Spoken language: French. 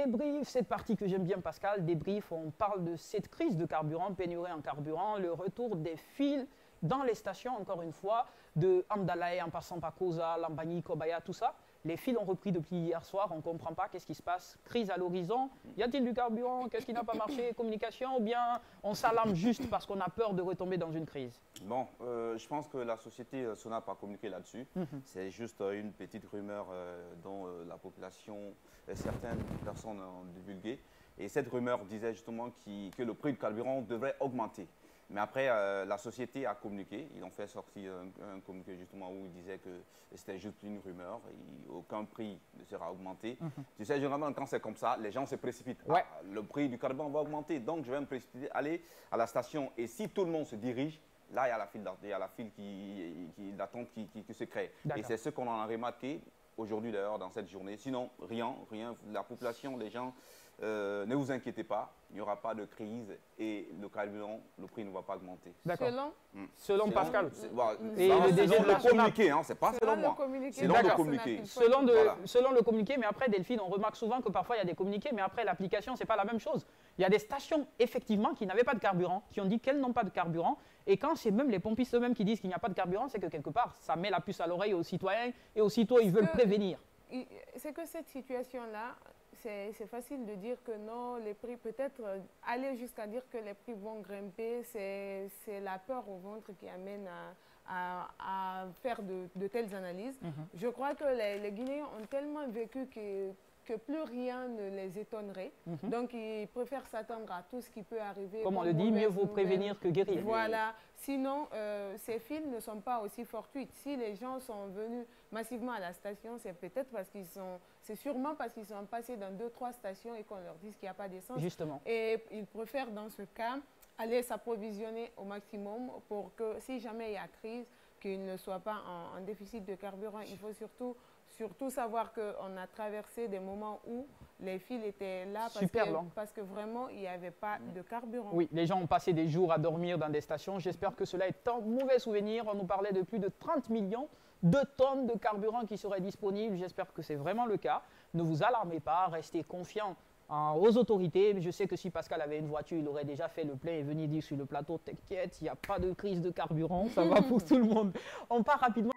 Débrief, cette partie que j'aime bien Pascal, débrief, on parle de cette crise de carburant, pénurie en carburant, le retour des fils dans les stations, encore une fois, de Amdalaé en passant par Koza, Lambani, Kobaya, tout ça. Les fils ont repris depuis hier soir, on ne comprend pas qu'est-ce qui se passe. Crise à l'horizon, y a-t-il du carburant? Qu'est-ce qui n'a pas marché? Communication? Ou bien on s'alarme juste parce qu'on a peur de retomber dans une crise? Bon, je pense que la société Sonap a communiqué là-dessus. C'est juste une petite rumeur dont la population, certaines personnes ont divulgué. Et cette rumeur disait justement que le prix du carburant devrait augmenter. Mais après, la société a communiqué. Ils ont fait sortir un communiqué justement où ils disaient que c'était juste une rumeur. Et aucun prix ne sera augmenté. Tu sais, généralement, quand c'est comme ça, les gens se précipitent. Ouais. Ah, le prix du carburant va augmenter, donc je vais me précipiter, aller à la station. Et si tout le monde se dirige, là, il y a la file d'attente qui se crée. Et c'est ce qu'on en a remarqué aujourd'hui d'ailleurs dans cette journée. Sinon, rien. La population, les gens, ne vous inquiétez pas, il n'y aura pas de crise et le carburant, le prix ne va pas augmenter. D'accord. Selon Pascal. Et selon le communiqué, hein, c'est pas selon moi. Selon le communiqué. Selon le communiqué, mais après Delphine, on remarque souvent que parfois il y a des communiqués, mais après l'application, ce n'est pas la même chose. Il y a des stations, effectivement, qui n'avaient pas de carburant, qui ont dit qu'elles n'ont pas de carburant. Et quand c'est même les pompistes eux-mêmes qui disent qu'il n'y a pas de carburant, c'est que quelque part, ça met la puce à l'oreille aux citoyens et aussitôt ils veulent prévenir. C'est que cette situation-là, c'est facile de dire que non, les prix, peut-être aller jusqu'à dire que les prix vont grimper, c'est la peur au ventre qui amène à faire de telles analyses. Je crois que les Guinéens ont tellement vécu que plus rien ne les étonnerait. Donc, ils préfèrent s'attendre à tout ce qui peut arriver. Comme on le dit, mieux vaut prévenir que guérir. Voilà. Sinon, ces fils ne sont pas aussi fortuites. Si les gens sont venus massivement à la station, c'est peut-être parce qu'ils sont... C'est sûrement parce qu'ils sont passés dans 2-3 stations et qu'on leur dise qu'il n'y a pas d'essence. Justement. Et ils préfèrent, dans ce cas, aller s'approvisionner au maximum pour que, si jamais il y a crise, qu'ils ne soient pas en déficit de carburant. Il faut surtout savoir qu'on a traversé des moments où les fils étaient là parce que vraiment, il n'y avait pas de carburant. Oui, les gens ont passé des jours à dormir dans des stations. J'espère que cela est un mauvais souvenir. On nous parlait de plus de 30 millions de tonnes de carburant qui seraient disponibles. J'espère que c'est vraiment le cas. Ne vous alarmez pas, restez confiants aux autorités. Je sais que si Pascal avait une voiture, il aurait déjà fait le plein et venu dire sur le plateau, t'inquiète, il n'y a pas de crise de carburant, ça va pour tout le monde. On part rapidement.